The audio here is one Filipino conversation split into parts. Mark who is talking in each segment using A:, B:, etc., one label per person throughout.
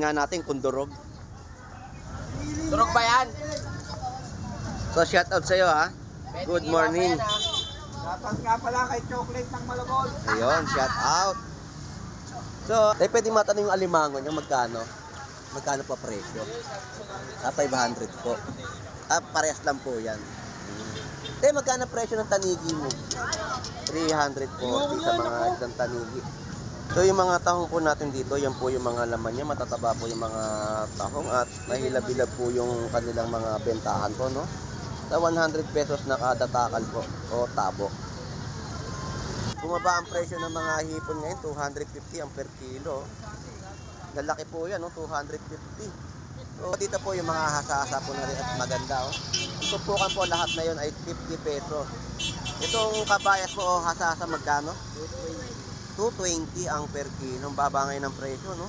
A: Tingnan nga natin kung durog.
B: Durog ba yan?
A: So shout out sa'yo ha. Good morning.
B: Dapat nga pala kay Chocolate ng Malabon.
A: Ayun, shout out. So, pwede matanong yung alimango niya magkano? Magkano pa presyo? 500 po. Parehas lang po yan. Magkano presyo ng tanigi mo? 340 sa mga isang tanigi. So yung mga tahong po natin dito, yan po yung mga laman niya. Matataba po yung mga tahong at mahilab-hilab po yung kanilang mga bentahan po, no? Sa 100 pesos na kada takal po o tabo. Bumaba ang presyo ng mga hipon ngayon, 250 ang per kilo. Lalaki po yan, no? 250. So dito po yung mga hasa-hasa po na rin at maganda, oh. Ang tumpukan po lahat na yun ay 50 pesos. Itong kabayas po, oh, hasa-hasa magkano? 220 ang per kilo. Ang baba ngayon ng presyo, no?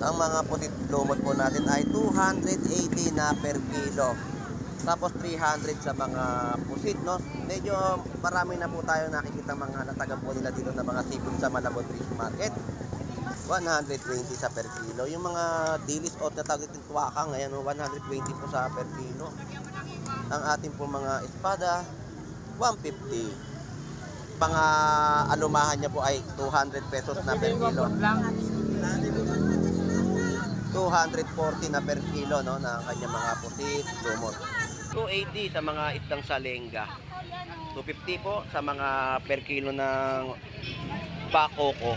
A: Ang mga pusit lumot po natin ay 280 na per kilo. Tapos 300 sa mga pusit, no? Medyo marami na po tayo nakikita mga natagan po nila dito na mga seafood sa Malabon Fish Market. 120 sa per kilo. Yung mga dilis o natawag natin tuwakang, ayan, 120 po sa per kilo. Ang ating po mga espada, 150. Mga alumahan niya po ay 200 pesos na per kilo. 240 na per kilo, no, na ang kanyang mga pusit, lumot. 280 sa mga isdang salenga. 250 po sa mga per kilo ng bakoko.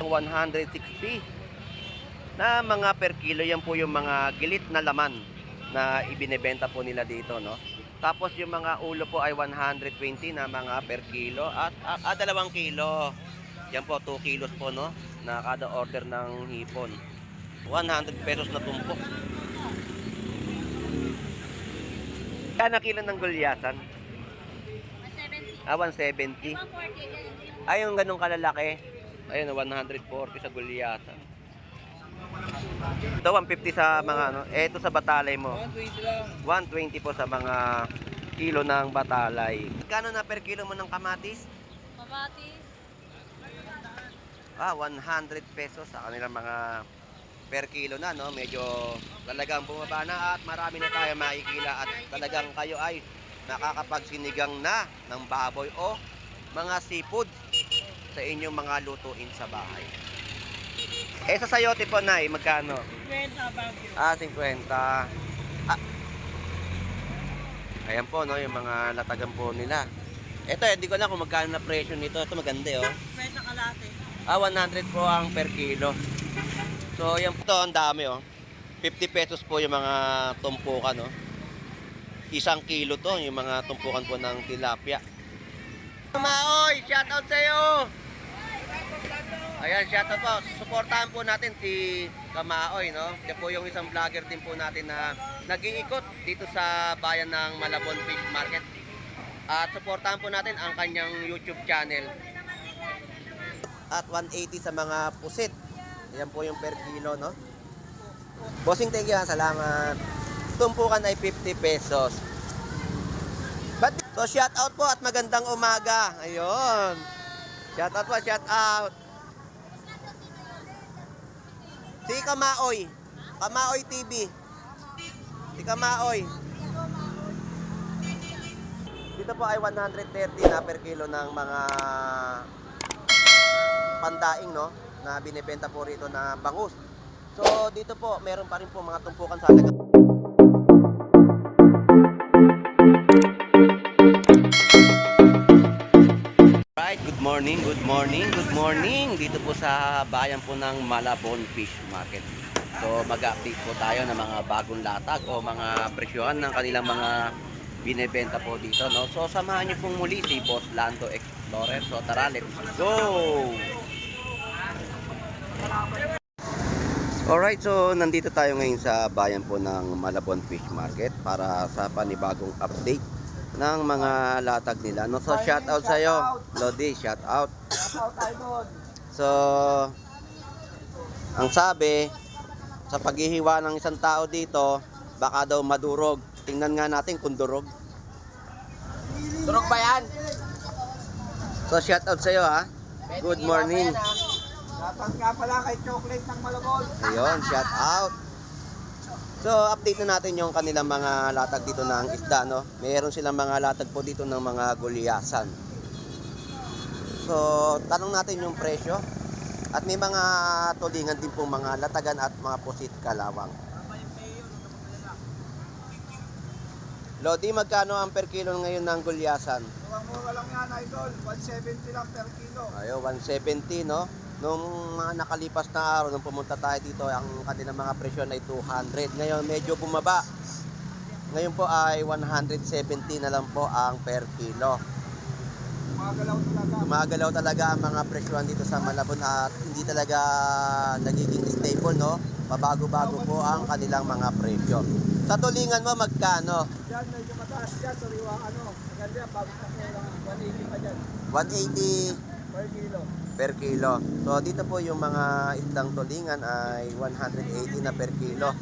A: 160 na mga per kilo, yan po yung mga gilit na laman na ibinebenta po nila dito, no. Tapos yung mga ulo po ay 120 na mga per kilo at 2 kilo. Yan po 2 kilos po, no, na kada order ng hipon. 100 pesos na tumpok. Kano kilo ng gulyasan? 170. 170. Ay, yung ganun kalalaki. Ayun, 140 sa gulyasan. Ito, 150 sa mga ano. Ito sa batalay mo.
B: 120 lang.
A: 120 po sa mga kilo ng batalay. Kano na per kilo mo ng kamatis?
C: Kamatis.
A: 100 pesos sa kanilang mga per kilo na, no? Medyo talagang bumaba na at marami na tayo makikila at talagang kayo ay nakakapagsinigang na ng baboy o mga seafood sa inyong mga lutuin sa bahay. Sa sayote po na magkano? 50. 50. Ayan po, no, yung mga latagan po nila. Ito, hindi ko na kung magkano na presyo nito. Ito maganda, oh.
C: 50 kalate.
A: 100 po ang per kilo. So, yan po, ang dami, oh. 50 pesos po yung mga tumpukan, no. 1 kilo to, yung mga tumpukan po ng tilapia. Maoy, shout out sa'yo! Ayan, shout out po. Suportahan po natin si Kamaoy, no? Siya po yung isang vlogger din po natin na nag-iikot dito sa bayan ng Malabon Fish Market. At suportahan po natin ang kanyang YouTube channel. At 180 sa mga pusit. Ayan po yung per kilo, no? Bossing, thank you, salamat. Tumpukan ay 50 pesos. So shout out po at magandang umaga. Ayun. Shout out po, shout out. Si Kamaoy. Kamaoy TV. Si Kamaoy. Dito po ay 130 na per kilo ng mga pandaing, no, na binebenta po rito na bangus. So dito po meron pa rin po mga tumpukan sa halaga. Right, good morning, good morning, good morning. Dito po sa bayan po ng Malabon Fish Market. So mag-update po tayo ng mga bagong latag o mga presyohan ng kanilang mga binebenta po dito, no. So samahan niyo pong muli si Boss Lando Explorer. So tara, let's go. Alright, so nandito tayo ngayon sa bayan po ng Malabon Fish Market para sa panibagong update ng mga latag nila, no. So shout out sa iyo, Lodi, shout out. So ang sabi sa paghihiwa ng isang tao dito, baka daw madurog. Tingnan nga natin kung durog.
B: Durog ba yan?
A: So shout out sa iyo, ha. Good morning.
B: Dapat nga pala kay Chocolate ng Malabon.
A: Ayun, shout out. So, update na natin yung kanilang mga latag dito ng isda, no? Mayroon silang mga latag po dito ng mga gulyasan. So, tanong natin yung presyo. At may mga tulingan din po mga latagan at mga pusit kalawang. Lodi, magkano ang per kilo ngayon ng gulyasan?
B: Mura lang yan, idol. 170 lang per kilo.
A: Ayo, 170, no? Nung mga nakalipas na araw, nung pumunta tayo dito, ang kanilang mga presyo ay 200. Ngayon, medyo bumaba. Ngayon po ay 170 na lang po ang per kilo.
B: Gumagalaw talaga.
A: Gumagalaw talaga ang mga presyohan dito sa Malabon at hindi talaga nagiging stable, no? Pabago-bago po ang kanilang mga presyo. Sa tulingan mo, magkano?
B: Diyan, medyo mataas dyan. Sariwa, maganda yan. Bago na lang. 180 pa dyan.
A: 180
B: Per kilo.
A: per kilo. So, dito po yung mga isdang tulingan ay 180 na per kilo.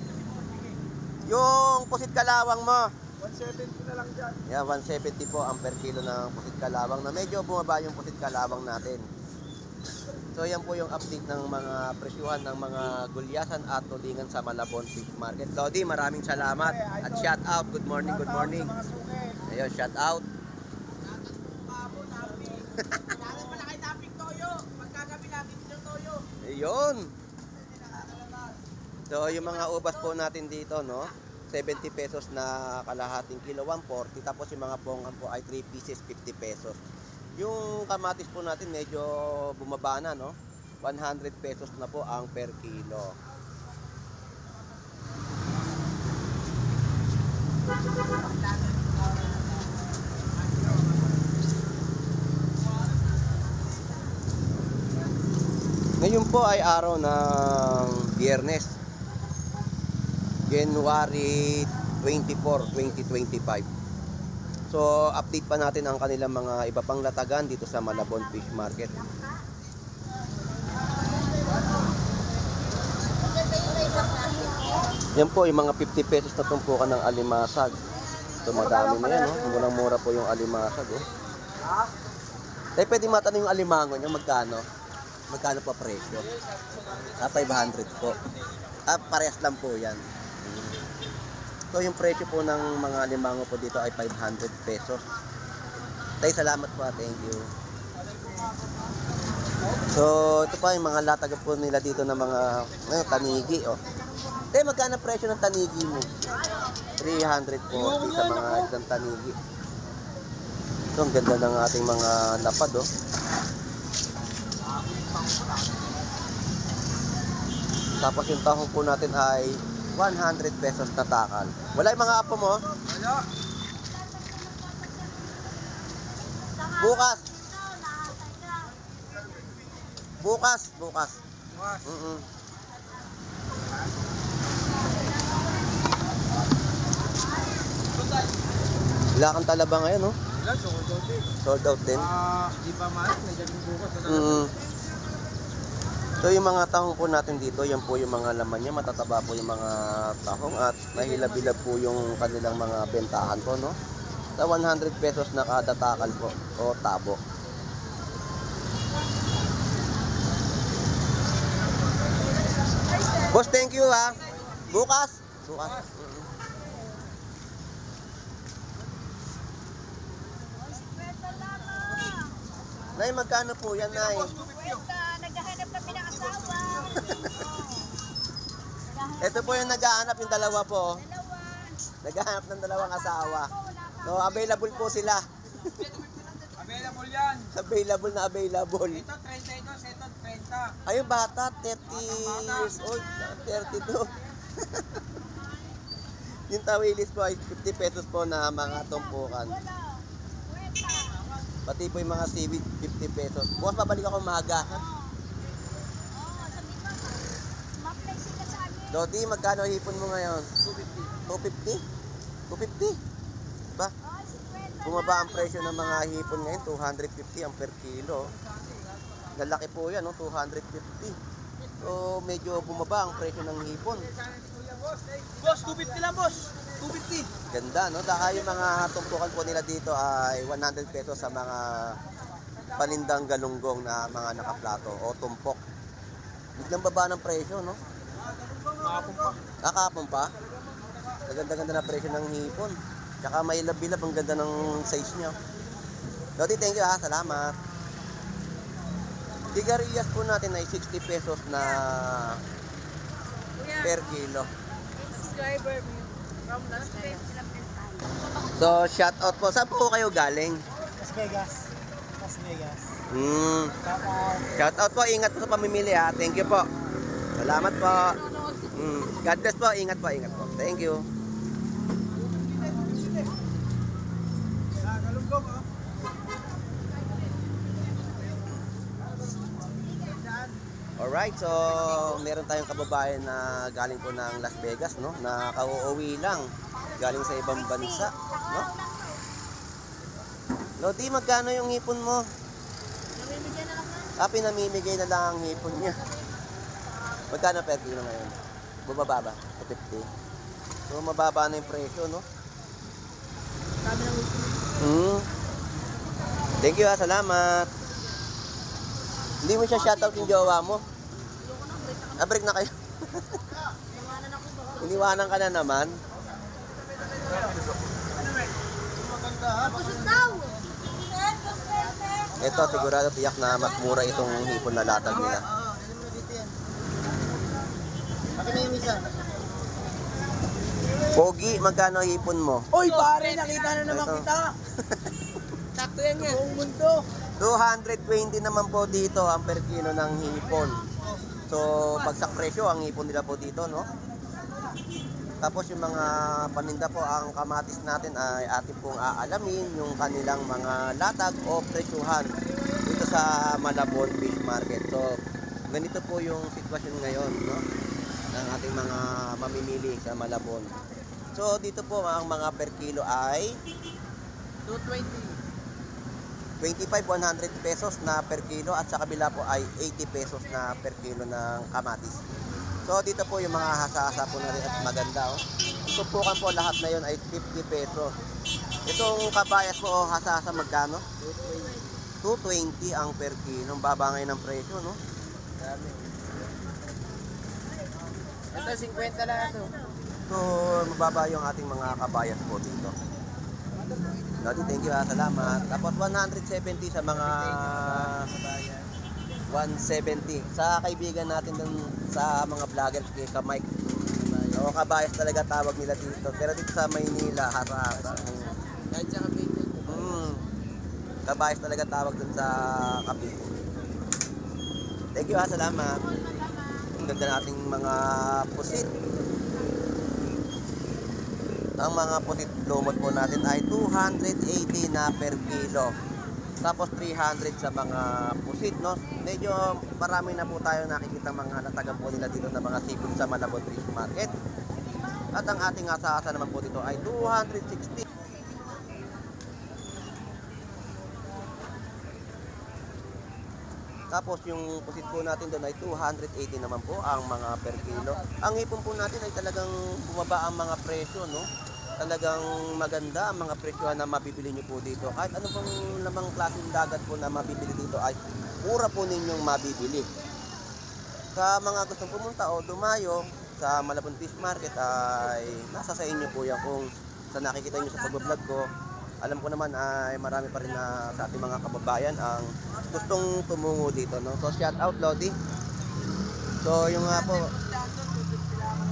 A: Yung pusit kalawang mo,
B: 170 na lang dyan.
A: yeah, 170 po ang per kilo ng pusit kalawang na medyo bumaba yung pusit kalawang natin. So, yan po yung update ng mga presyuhan ng mga gulyasan at tulingan sa Malabon Fish Market. Lodi, maraming salamat at shout out. Good morning, good morning.
B: Sa mga suki.
A: Ayun, shout out. Ayun. So, yung mga ubas po natin dito, no? 70 pesos na kalahating kilo, 140. Tapos yung mga pongan po ay 3 pieces, 50 pesos. Yung kamatis po natin medyo bumaba na, no? 100 pesos na po ang per kilo. Ngayon po ay araw ng Biyernes, January 24, 2025. So, update pa natin ang kanilang mga iba pang latagan dito sa Malabon Fish Market. Yan po, yung mga 50 pesos na tumpukan ng alimasag. Ito, madami na yan, no? Murang-mura po yung alimasag, oh. Tayo pwede matanong yung alimango nyo, magkano? Magkano pa presyo? 500 po. Parehas lang po yan. So, yung presyo po ng mga alimango po dito ay 500 pesos. Tay, salamat po. Thank you. So, ito pa yung mga latag po nila dito ng mga tanigi. Oh. Tay, magkano presyo ng tanigi mo? 340 sa mga isang tanigi. Ito, ang ganda ng ating mga lapad. Oh. Tapos yung tahong po natin ay 100 pesos na takal. Wala yung mga apo mo?
B: Wala.
A: Bukas. Bukas.
B: Bukas.
A: Wala kang talaba ngayon, no?
B: Ilan? Sold out eh.
A: Sold out din.
B: Di pa man. May dating bukas.
A: So yung mga tahong po natin dito, yan po yung mga laman niya, matataba po yung mga tahong at mahilab-hilab po yung kanilang mga bentahan po, no? Sa 100 pesos na kada takal po o tabo. Boss, thank you ha. Bukas. Bukas. Nay, magkano po yan, Nay?
C: Naghahanap kami ng asawa.
A: Ito po yung naghahanap, yung dalawa po.
C: Dalawa.
A: Naghahanap ng dalawang asawa. No, available po sila.
B: Available yan.
A: Available na available.
B: Ito 30 ito. Ito 30.
A: Ayun, bata, 30 years old, 32. Yung tawilis po ay 50 pesos po na mga tumpukan. Pati po yung mga seaweed, 50 pesos. Bukas babalik ako maga.
C: Ma-play sila sa amin.
A: Dodi, magkano hipon mo ngayon? 250. 250? Diba? Bumaba ang presyo ng mga hipon ngayon, 250 ang per kilo. Lalaki po yan, no? 250. So, medyo bumaba ang presyo ng hipon.
B: Boss, 250 lang, boss. 250.
A: Ganda, no? Dahil yung mga tumpukan po nila dito ay 100 pesos sa mga panindang galunggong na mga nakaplato o tumpok. Biglang baba ng presyo, no? Kahapon pa. Gaganda-ganda na presyo ng hipon. Tsaka may lab-bilab, ang ganda ng size niya. Lodi, thank you ha. Salamat. Sigarilyas po natin ay 60 pesos na per kilo.
C: Subscriber mo from Las Vegas.
A: So, shout out po. Saan po kayo galing?
B: Las Vegas. Las Vegas.
A: Shout out po. Ingat po sa pamimili ha. Thank you po. Salamat po. God bless po. Ingat po. Ingat po. Thank you. Alright, so meron tayong kababayan na galing po ng Las Vegas, no? Na kauuwi lang, galing sa ibang bansa, no? Lodi, magkano yung hipon mo?
C: Namimigyan na lang na.
A: Pinamimigay na lang ang hipon niya. Magkano per kilo ngayon? Bumaba ba? 50. So mababa na yung presyo, no?
C: Sabi ng
A: Thank you ha, salamat. Hindi mo siya shoutout yung jowa mo? Break na kayo. Iniwanan ka na naman.
C: Kusot daw!
A: Ito, sigurado tiyak na mas mura itong hipon na latag nila. Pogi, magkano hipon mo?
B: Uy, pare, nakita na naman
A: Ito.
B: kita. Sakto yan nga. Buong mundo.
A: 220 naman po dito ang per kilo ng hipon. So, bagsak presyo ang hipon nila po dito, no? Tapos yung mga paninda po, ang kamatis natin ay atin pong aalamin yung kanilang mga latag o presyuhan dito sa Malabon Fish Market. So, ganito po yung sitwasyon ngayon, no? Ng ating mga mamimili sa Malabon. So, dito po ang mga per kilo ay
B: 220.
A: 100 pesos na per kilo at sa kabila po ay 80 pesos na per kilo ng kamatis. So dito po yung mga hasa-hasa po na rin at maganda. Oh. Tupukan po lahat na yun ay 50 pesos. Itong kabayas po o hasa-hasa magkano? 220 ang per kilo. Ang baba ngayon ng presyo, no?
B: Ito, 50 lang ito.
A: So mababa yung ating mga kabayas po dito. Lodi, thank you ha, salamat. Tapos 170 sa mga 170 sa kaibigan natin dun sa mga vloggers kay Kamike. O kabayas talaga tawag nila dito. Pero dito sa Maynila, hasa-hasa.
B: Kahit sa Cavite.
A: Kabayas talaga tawag dun sa Cavite. Thank you ha, salamat. Ang ganda nating mga pusit. Ang mga pusit lumot po natin ay 280 na per kilo. Tapos 300 sa mga pusit, no? Medyo marami na po tayo nakikita mga natagan po nila dito na mga seafood sa Malabon Fish Market. At ang ating asa-asa naman po dito ay 260. Tapos yung pusit po natin doon ay 280 naman po ang mga per kilo. Ang hipon po natin ay talagang bumaba ang mga presyo, no? Talagang maganda ang mga presyo na mabibili nyo po dito. Kahit ano pong namang klaseng dagat po na mabibili dito ay mura po ninyong mabibili. Sa mga gustong pumunta o dumayo sa Malabon Fish Market ay nasa sa inyo po yan kung sa nakikita nyo sa pag-vlog ko. Alam ko naman ay marami pa rin na sa ating mga kababayan ang gustong tumungo dito, no? So shout out Lodi. So yung nga po,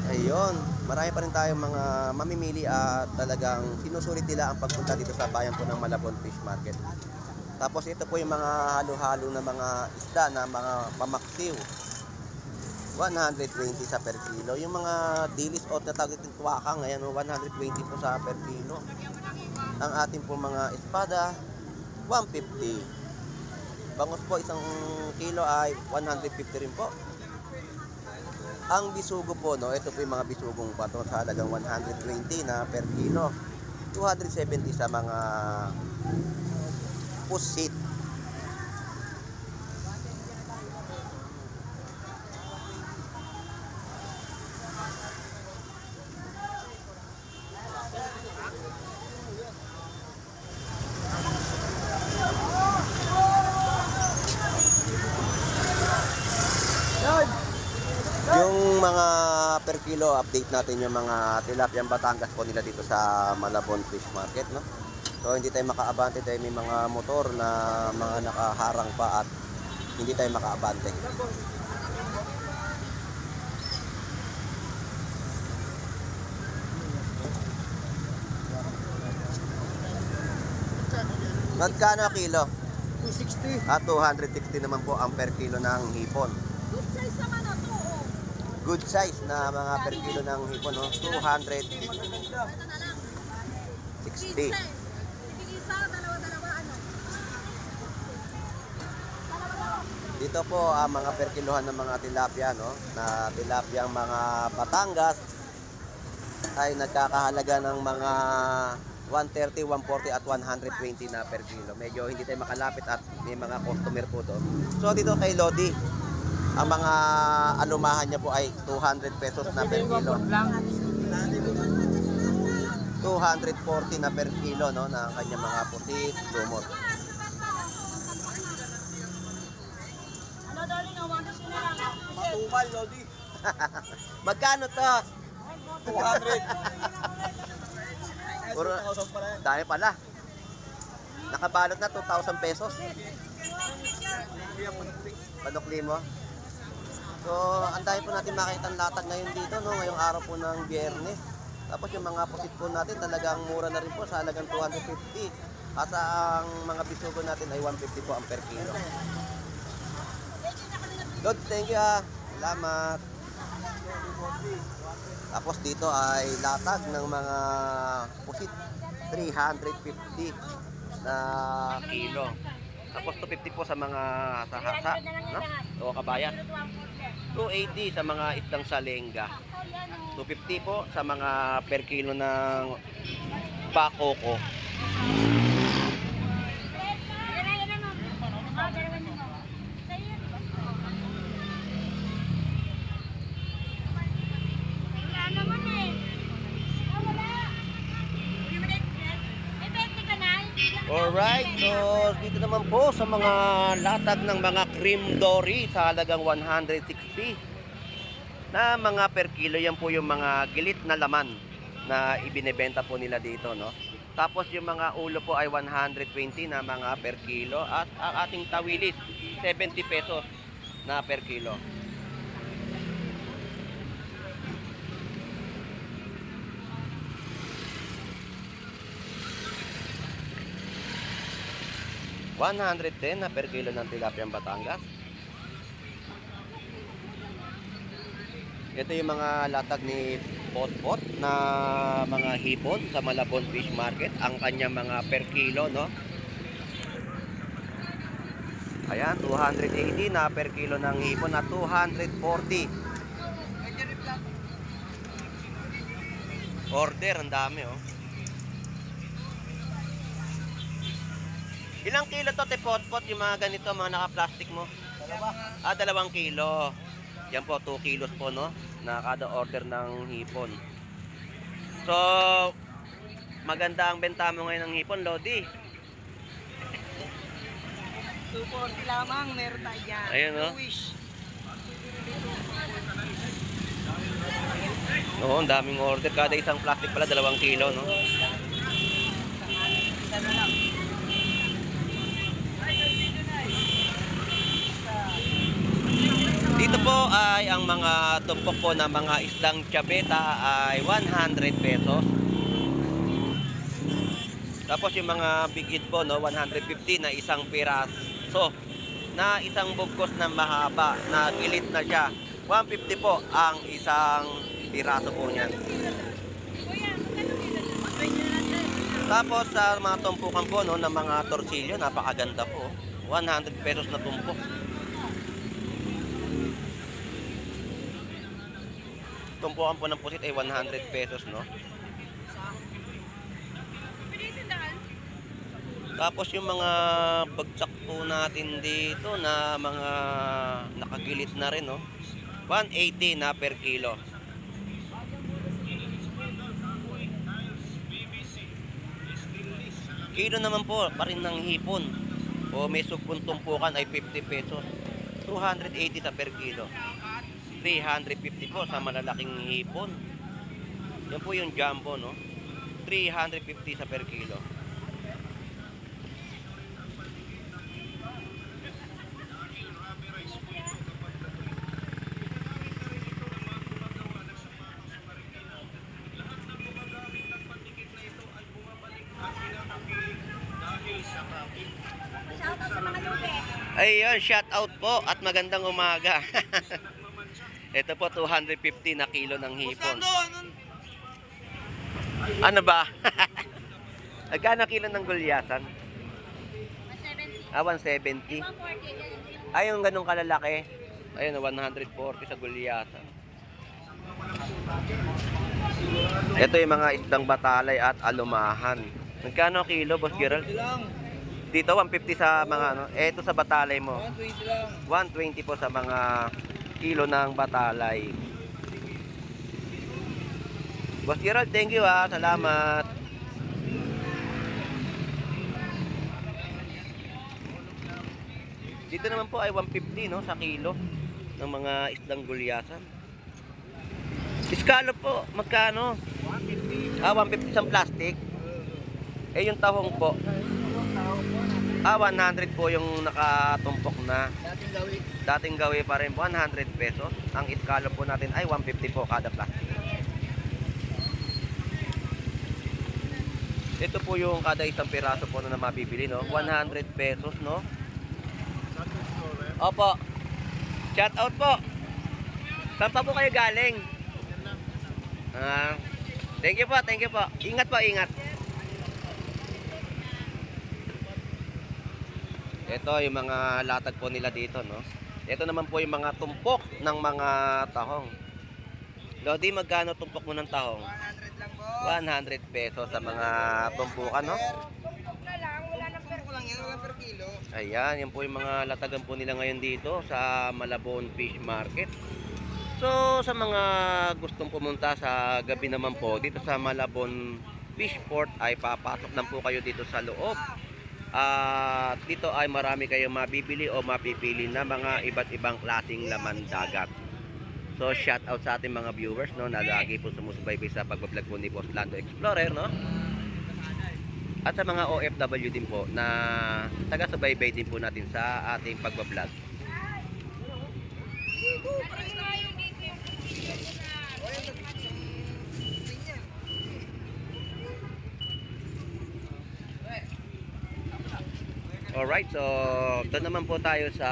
A: ayun, marami pa rin tayong mga mamimili at talagang sinusulit nila ang pagpunta dito sa bayan po ng Malabon Fish Market. Tapos ito po yung mga halo-halo na mga isda na mga pamaksiw. 120 sa per kilo. Yung mga dilis o tatawag itong tuwakang, ayan, 120 po sa per kilo. Ang ating po mga espada, 150. Bangus po, isang kilo ay 150 rin po. Ang bisugo po, no, ito po yung mga bisugong pato sa halagang 120 na per kilo. 270 sa mga pusit. Yung mga per kilo, update natin yung mga tilapiyang Batangas po nila dito sa Malabon Fish Market, no? So hindi tayo makaabante dahil may mga motor na mga nakaharang pa at hindi tayo makaabante. Magkano kilo?
B: 260.
A: At 260 naman po ang per kilo ng hipon.
C: Good size naman na to. Oh.
A: Good size na mga per kilo ng hipon, no? 260.
C: Ito na lang. Isa, dalawa, ano?
A: Dito po ang mga per kilohan ng mga tilapia, no? Na tilapiyang mga Batangas ay nagkakahalaga ng mga 130, 140 at 120 na per kilo. Medyo hindi tayo makalapit at may mga customer po doon. So dito kay Lodi, ang mga alumahan niya po ay 200 pesos na per kilo. 240 na per kilo, no, na ang kanyang mga pusit, lumot.
C: Ano, darling? Awandas ko na lang.
B: Matumal, Lodi.
A: Magkano to?
B: 200.
A: Puro,
B: 2,000 pala yan.
A: dami pala. Nakabalot na 2,000 pesos.
B: Hindi yan panukli.
A: Panukli mo. So, ang dami po natin makita ang latag ngayon dito, no, ngayong araw po ng Biyernes. Tapos yung mga pusit po natin talagang mura na rin po sa halagang 250. At ang mga bisugo natin ay 150 po ang per kilo. Lord, thank you ah. Salamat. Tapos dito ay latag ng mga pusit, 350 na kilo. Tapos 250 po sa mga hasa-hasa, no? O kabayan. 280 sa mga isdang salenga. 250 po sa mga per kilo ng bakoko. Alright, so dito naman po sa mga latag ng mga cream dory sa halagang 160 na mga per kilo. Yan po yung mga gilit na laman na ibinebenta po nila dito, no? Tapos yung mga ulo po ay 120 na mga per kilo at ang ating tawilis 70 pesos na per kilo. $110 na per kilo ng tilapiyang Batangas. Ito yung mga latag ni Potpot na mga hipon sa Malabon Fish Market. Ang kanyang mga per kilo, no? Ayan, 280 na per kilo ng hipon at 240. Order, ang dami, oh. Ilang kilo to, te Potpot, yung mga ganito, mga naka-plastic mo? 2 kilo. Yan po, 2 kilos po, no? Na kada order ng hipon. So, maganda ang benta mo ngayon ng hipon, Lodi.
C: 240 lamang, meron tayo yan.
A: Ayun, no?
C: Wish.
A: Oo, ang daming order. Kada isang plastic pala, 2 kilo, no? Dito po ay ang mga tumpok po ng mga isdang tiyabeta ay 100 pesos. Tapos yung mga bigid po, no, 150 na isang piraso na isang bugkos na mahaba na gilit na siya. 150 po ang isang piraso po niyan. Tapos sa mga tumpukan po, no, ng mga torsilyo, napakaganda po. 100 pesos na tumpok. Tumpukan po ng pusit ay 100 pesos, no? Tapos yung mga bagsak po natin dito na mga nakagilit na rin, no? 180 na per kilo. Kilo naman po pa rin ng hipon. O may sugpong tumpukan ay 50 pesos. 280 sa per kilo. 350 po sa malalaking hipon. Yan po yung jumbo, no? 350 sa per kilo.
C: Shoutout sa mga lupe.
A: Ayun, shout out po at magandang umaga. Ito po 250 na kilo ng hipon. Ano ba? Magkano kilo ng gulyasan?
C: 170.
A: 170.
C: 140.
A: Ay, yung ganun kalalaki. Ayun, 140 sa gulyasan. Ito yung mga isdang batalay at alumahan. Magkano kilo, Boss Gerald?
B: 120 lang.
A: Dito 150 sa mga ano. Ito sa batalay mo.
B: 120 lang.
A: 120 po sa mga kilo ng batalay. Boss Gerald, thank you ha. Salamat. Dito naman po ay 150 no sa kilo ng mga isdang gulyasan. Iskalo po, magkano?
B: 150.
A: 150 sa plastic. Eh yung tahong po. 100 po yung nakatumpok na.
B: Dating gawin.
A: Dating gawi pa rin po, 100 pesos. Ang iskalo po natin ay 150 po kada plastic. Ito po yung kada isang piraso po na mabibili, no? 100 pesos, no? Opo. Shout out po. Saan pa po kayo galing? Thank you po, thank you po. Ingat po, ingat. Ito yung mga latag po nila dito, no? Ito naman po yung mga tumpok ng mga tahong. Lodi, magkano tumpok mo ng tahong?
B: 100 lang po.
A: 100 pesos sa mga tumpukan, no?
B: Tumpok lang yan, wala per kilo.
A: Ayan, yan po yung mga latagan po nila ngayon dito sa Malabon Fish Market. So, sa mga gustong pumunta sa gabi naman po, dito sa Malabon Fish Port ay papasok lang po kayo dito sa loob. At dito ay marami kayong mabibili o mapipili na mga iba't ibang klaseng laman dagat. So, shout out sa ating mga viewers, no, na lagi po sumusubaybay sa pagbablog po ni Boss Lando Explorer, no? At sa mga OFW din po na taga-subaybay din po natin sa ating pagbablog. Alright, so doon naman po tayo sa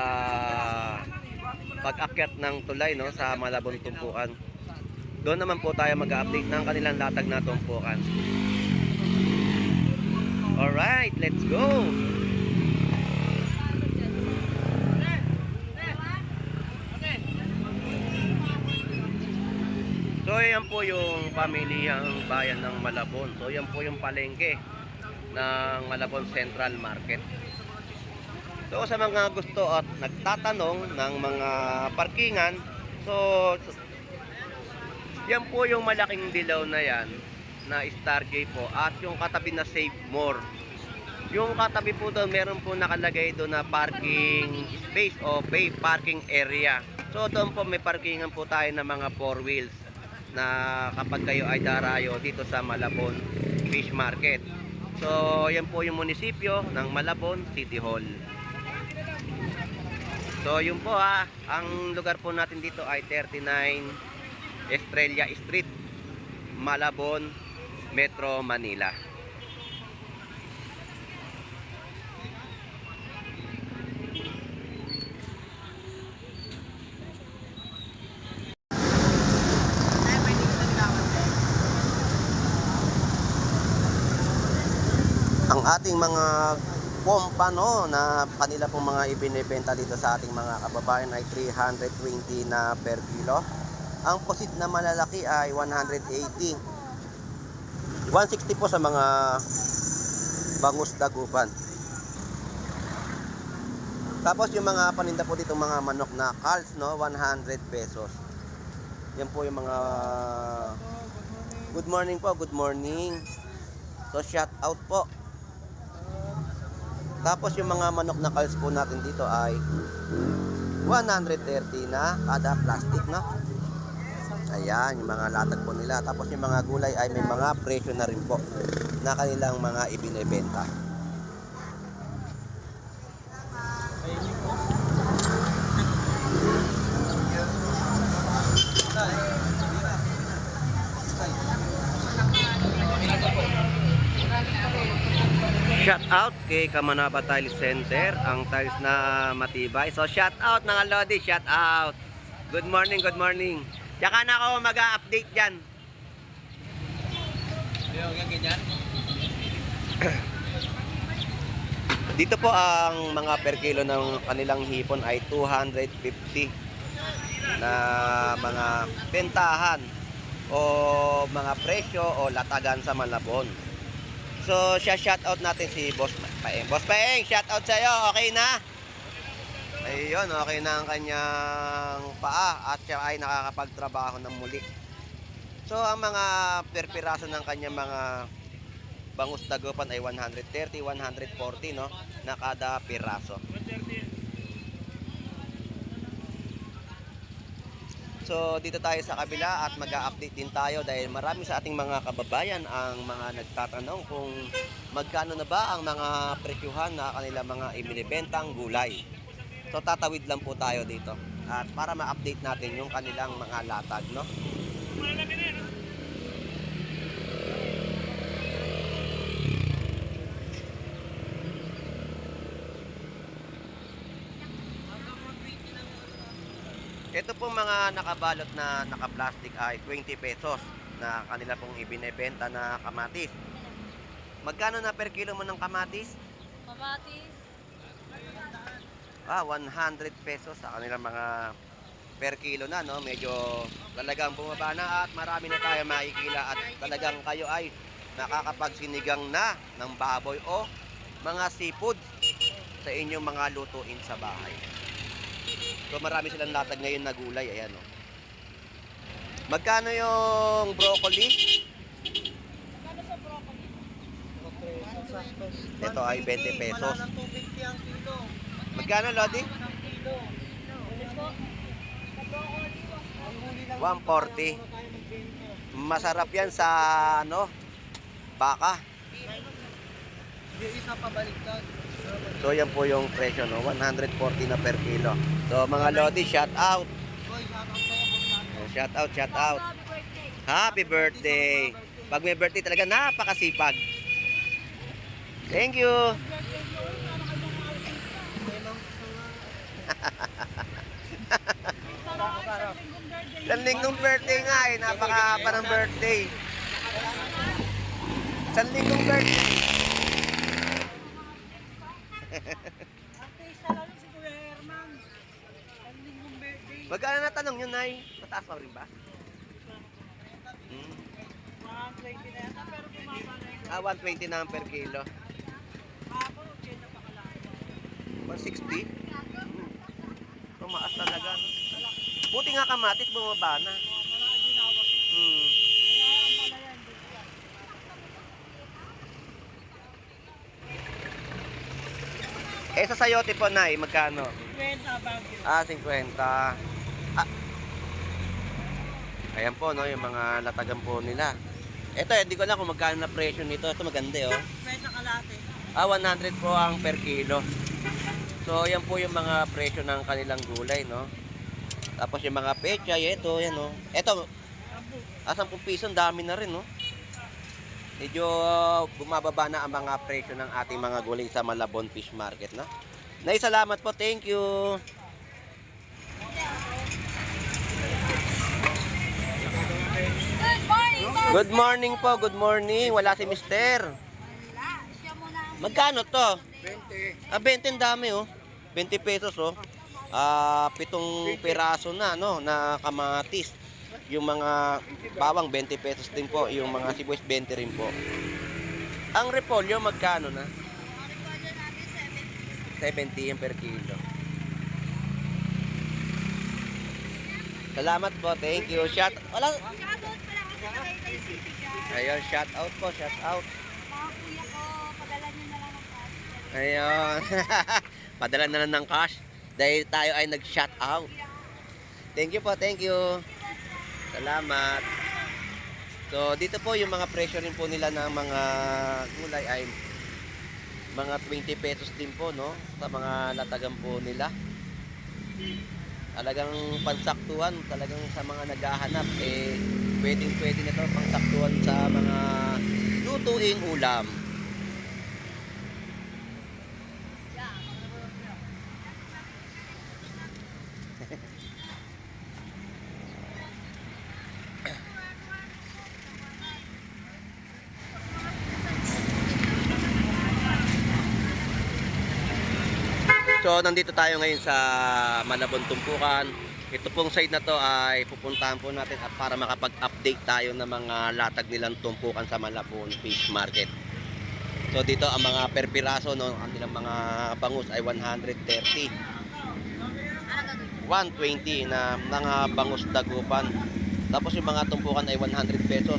A: pag-akyat ng tulay, no, sa Malabon Tumpukan. Doon naman po tayo mag-update ng kanilang latag na tumpukan. Alright, let's go! So yan po yung pamilihang bayan ng Malabon. So yan po yung palengke ng Malabon Central Market. So sa mga gusto at nagtatanong ng mga parkingan, so yan po yung malaking dilaw na yan na Stargate po at yung katabi na Save More. Yung katabi po doon, meron po nakalagay doon na parking space o pay parking area. So doon po may parkingan po tayo ng mga 4 wheels na kapag kayo ay darayo dito sa Malabon Fish Market. So yan po yung munisipyo ng Malabon City Hall. So yun po ha, ang lugar po natin dito ay 39 Estrella Street, Malabon, Metro Manila. Ang ating mga pompa, no, na kanila pong mga ibinebenta dito sa ating mga kababayan ay 320 na per kilo. Ang pusit na malalaki ay 180. 160 po sa mga bangus dagupan. Tapos yung mga paninda po dito mga manok na calves, no, 100 pesos. Yan po yung mga good morning po, good morning. So shout out po. Tapos yung mga manok na calves po natin dito ay 130 na kada plastic, no? Ayan, yung mga latag po nila. Tapos yung mga gulay ay may mga presyo na rin po na kanilang mga ibinebenta. Shout out kay Kamanaba Tile Center, ang tiles na matibay. So shout out mga Lodi, shout out. Good morning, good morning. Tsaka na ako mag-update dyan. Dito po ang mga per kilo ng kanilang hipon ay 250 na mga bentahan o mga presyo o latagan sa Malabon. So, shoutout natin si Boss Paeng. Boss Paeng, shoutout sa'yo. Okay na? Ayun, okay na ang kanyang paa at siya ay nakakapagtrabaho ng muli. So, ang mga perpiraso ng kanyang mga bangus dagupan ay 130, 140, no? Na kada piraso. So dito tayo sa kabila at mag-a-update din tayo dahil marami sa ating mga kababayan ang mga nagtatanong kung magkano na ba ang mga presyuhan na kanila mga ibinibentang gulay. So tatawid lang po tayo dito at para ma-update natin yung kanilang mga latag, no? Ito pong mga nakabalot na naka-plastic ay 20 pesos na kanila pong ibinebenta na kamatis. Magkano na per kilo mo ng kamatis?
C: Kamatis.
A: 100 pesos sa kanilang mga per kilo na, no? Medyo talagang bumaba na at marami na tayo makikila at talagang kayo ay nakakapagsinigang na ng baboy o mga seafood sa inyong mga lutuin sa bahay. So marami silang latag ngayon na gulay, ayan o. Magkano yung broccoli?
C: Magkano sa broccoli?
A: Ito ay 20 pesos.
B: Wala nang 250 ang kilo.
A: Magkano, Lodi?
B: Ang kilo.
C: Sa broccoli,
A: 140. Masarap yan sa ano, baka.
B: Yung isa pabaliktad.
A: So yan po yung presyo, no? 140 na per kilo. So mga Lodi, shout out.
B: Boy, shoutout sa'yo, boss natin.
A: Shout out, shout out.
C: happy birthday.
A: Happy birthday. Pag may birthday talaga napakasipag. Thank you. Isang linggong birthday nga eh. Napakahaba ng birthday. Isang linggong birthday.
C: Artista lang si Kuya Herman. Ang linggong birthday.
A: Magkano na tanong yun, Nay? Mataas pa rin ba?
C: 120 na yata, pero bumaba na yun.
A: 120 na per kilo.
C: Ako, 80 pa kalaki.
A: 160? Tumaas talaga. No? Buti nga kamatis, bumaba na.
C: Malaki binawas na.
A: Hmm.
C: Kaya ang palayan din siya.
A: Sa sayote po, Nay, magkano?
C: 50 bagyo.
A: 50. Ayan po, no, yung mga latagan po nila. Ito, hindi ko alam kung magkano na presyo nito. Ito maganda, oh.
C: 20 kalate.
A: 100 po ang per kilo. So, yan po yung mga presyo ng kanilang gulay, no. Tapos yung mga pechay, ito, yan, no. Ito, 10 piso, ang dami na rin, no. Medyo bumababa na ang mga presyo ng ating mga gulay sa Malabon Fish Market, no. Nay, salamat po. Thank you.
C: Good morning, Mom!
A: Good morning po. Good morning. Wala si Mister.
C: Wala. Siya muna ang
A: Magkano to?
B: 20.
A: 20 ang dami, oh. 20 pesos, oh. 7 piraso na, no, na kamatis. Yung mga bawang 20 pesos din po. Yung mga sibuyas 20 rin po. Ang repolyo magkano na? 70 per kilo. Salamat po. Thank you. Wala.
C: shoutout pala kasi sa Taytay City guys.
A: Ayun, shout out po, shout out.
C: Mga kuya ko, padala nyo na lang ang cash.
A: Ayun. Padala na lang ng cash dahil tayo ay nag-shout out. Thank you po, thank you. Salamat. So, dito po yung mga presyo rin po nila ng mga gulay ay mga 20 pesos din po, no? Sa mga latagan po nila. Talagang pansaktuhan, talagang sa mga naghahanap, eh, pwedeng-pwede na ito pansaktuhan sa mga lutuing ulam. So, nandito tayo ngayon sa Malabon Tumpukan. Ito pong side na to ay pupuntahan po natin at para makapag-update tayo ng mga latag nilang tumpukan sa Malabon Fish Market. So, dito ang mga per piraso, no, ang nilang mga bangus ay 130. 120 na mga bangus dagupan. Tapos yung mga tumpukan ay 100 pesos.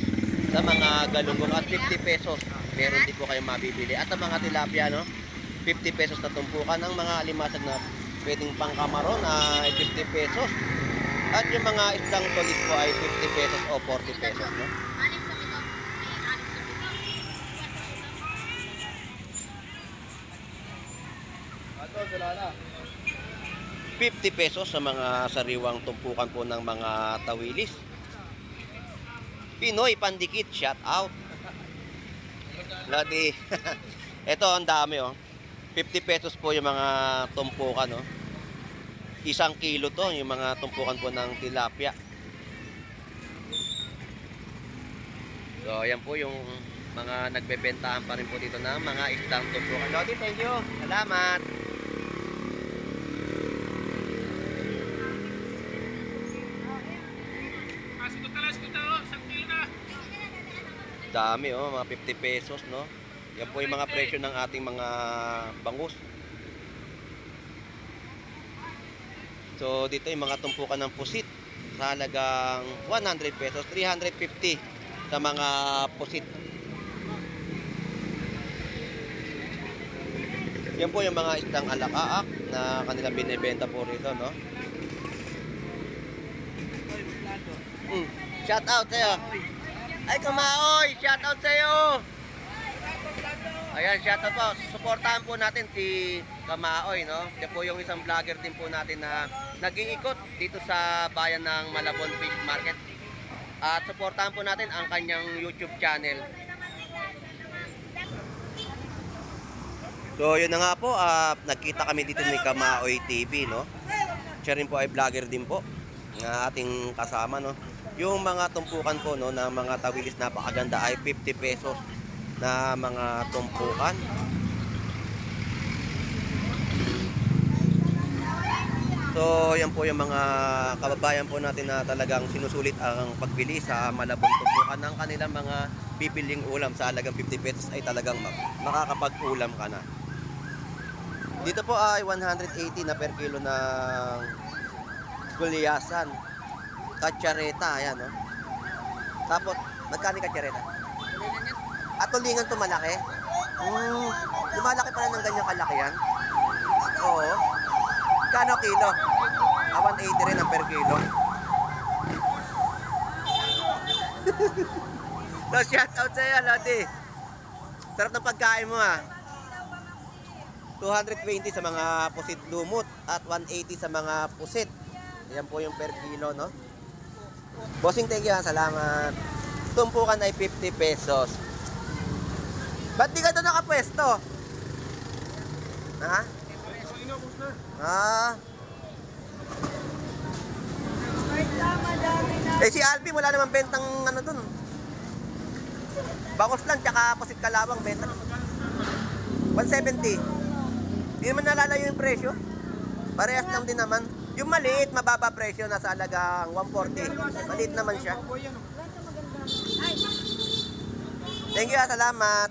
A: Sa mga galunggong at 50 pesos. Meron din po kayong mabibili. At ang mga tilapia, no, 50 pesos na tumpukan. Ang mga alimasag na pwedeng pang kamaron ay 50 pesos. At yung mga islang solid po ay 50 pesos o 40 pesos. No?
B: Ato, sila na.
A: 50 pesos sa mga sariwang tumpukan po ng mga tawilis. Pinoy Pandikit, shout out. Lodi. Ito ang dami, oh. 50 pesos po yung mga tumpukan, no? 1 kilo to, yung mga tumpukan po ng tilapia. So, ayan po yung mga nagbebentahan pa rin po dito ng mga isdang tumpukan. Lodi, thank you. Salamat. Dami, oh, mga 50 pesos, no? Yan po yung mga presyo ng ating mga bangus. So, dito yung mga tumpukan ng pusit sa halagang 100 pesos, 350 sa mga pusit. Yan po yung mga isdang alakaak na kanilang binibenta po rito, no? Shout out sa'yo. Ay, Kamaoy! Shout out sa'yo! Ayan, shout out po. Suportahan po natin si Kamaoy, no? Siya po yung isang vlogger din po natin na nag-iikot dito sa bayan ng Malabon Fish Market. At suportahan po natin ang kanyang YouTube channel. So, yun na nga po. Nagkita kami dito ni Kamaoy TV, no? Siya rin po ay vlogger din po na ating kasama, no? Yung mga tumpukan po, no, na mga tawilis napakaganda ay 50 pesos na mga tumpukan. So, yan po yung mga kababayan po natin na talagang sinusulit ang pagbili sa Malabon Tumpukan ng kanilang mga bibiling ulam sa halagang 50 pesos ay talagang makakapag-ulam ka na. Dito po ay 180 na per kilo ng gulyasan. Katsareta, ayan, no? Tapos, magkano katsareta? At tulingan to malaki? Lumalaki pala ng ganyang kalaki yan? Oo. Kano kilo? 180 rin ang per kilo. So, shout out sa'yo, Lodi. Sarap ng pagkain mo, ha? 220 sa mga pusit lumot at 180 sa mga pusit. Ayan po yung per kilo, no? Bossing, thank you, ha? Salamat. Tumpukan ay 50 pesos. Ba't di ka doon nakapwesto? Ha? Eh si Alvin wala namang bentang ano doon. Bakos lang tsaka pusit kalawang benta. 170. Hindi naman nalalayo yung presyo. Parehas lang din naman. Yung maliit, mababa presyo, nasa halagang 140. Maliit naman siya. Thank you, salamat.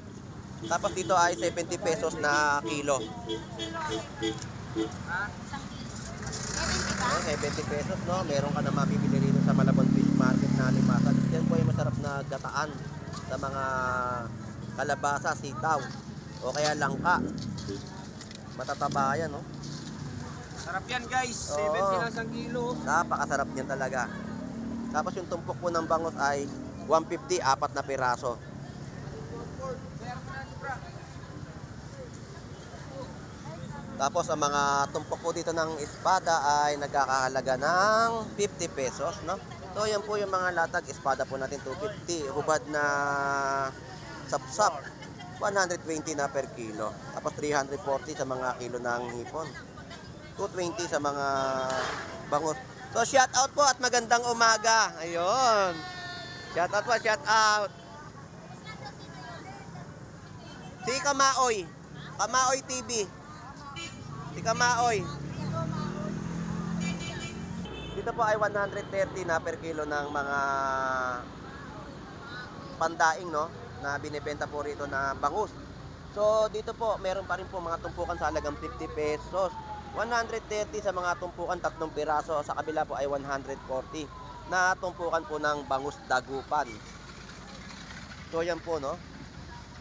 A: Tapos dito ay 70 pesos na kilo. 70 pesos, no? Meron ka na mabibili rito sa Malabon Fish Market na alimasag. Yan po yung masarap na gataan sa mga kalabasa, sitaw, o kaya langka. Matataba yan, no?
B: Sarap yan, guys.
A: Oo.
B: 70 lang isang kilo.
A: Napakasarap niyan talaga. Tapos yung tumpok po ng bangus ay 150, 4 na piraso. Tapos ang mga tumpok po dito ng espada ay nagkakahalaga ng 50 pesos, no? So yan po yung mga latag espada po natin 250, hubad na sapsap 120 na per kilo. Tapos 340 sa mga kilo ng hipon. 220 sa mga bangus. So shout out po at magandang umaga. Ayun. Shout out po, shout out. Si Kamaoy. Kamaoy TV. Si Kamaoy. Dito po ay 130 na per kilo ng mga pandaing, no, na binebenta po rito na bangus. So dito po meron pa rin po mga tumpukan sa halagang 50 pesos. 130 sa mga tumpukan, 3 piraso. Sa kabila po ay 140 na tumpukan po ng bangus dagupan. So yan po, no,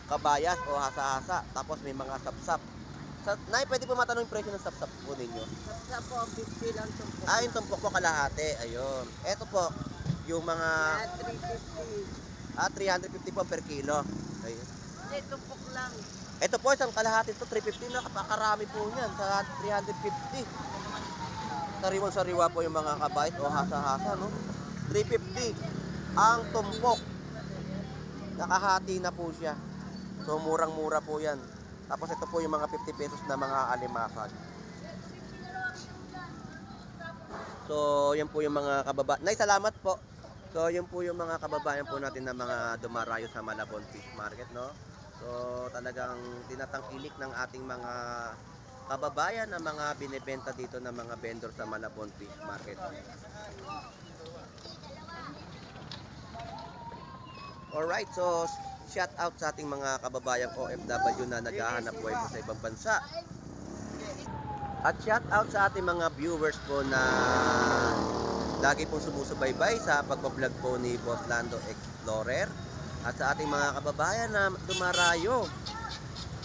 A: kabayas o hasa-hasa. Tapos may mga sapsap. Nay, pwede po matanong yung presyo ng sapsap po ninyo?
C: Sapsap po, 50 lang tumpok.
A: Ah, yung tumpok po kalahati. Ayun. Eto po, yung mga 350 po per kilo. Ayun.
C: Hindi, tumpok lang.
A: Ito po, isang kalahati ito, 350 na. Kapakarami po niyan sa 350. Sariwan-sariwa po yung mga kabayas o hasa-hasa, no? 350 ang tumpok. Nakahati na po siya. So, murang-mura po yan. Tapos ito po yung mga 50 pesos na mga alimasag. So, yan po yung mga kababayan. Nay, salamat po. So, yun po yung mga kababayan po natin na mga dumarayo sa Malabon Fish Market, no? So, talagang tinatangkilik ng ating mga kababayan na mga binebenta dito ng mga vendor sa Malabon Fish Market. Alright, so shout out sa ating mga kababayang OFW na naghahanap buhay po sa ibang bansa. At shout out sa ating mga viewers po na lagi pong sumusubaybay sa pagbablog po ni Boss Lando Explorer. At sa ating mga kababayan na dumarayo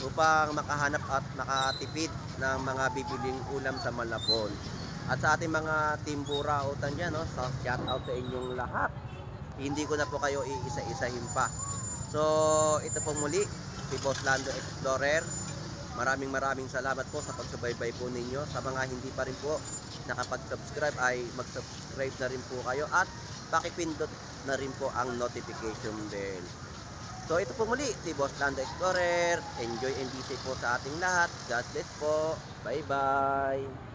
A: upang makahanap at makatipid ng mga bibiling ulam sa Malabon. At sa ating mga team Burautan dyan, no? So, shout out sa inyong lahat. Hindi ko na po kayo iisa-isahin pa. So, ito po muli, si Boss Lando Explorer. Maraming salamat po sa pagsubaybay po ninyo. Sa mga hindi pa rin po nakapag-subscribe ay mag-subscribe na rin po kayo at pakipindot na rin po ang notification bell. So, ito po muli, si Boss Lando Explorer. Enjoy and be safe po sa ating lahat. God bless po. Bye-bye.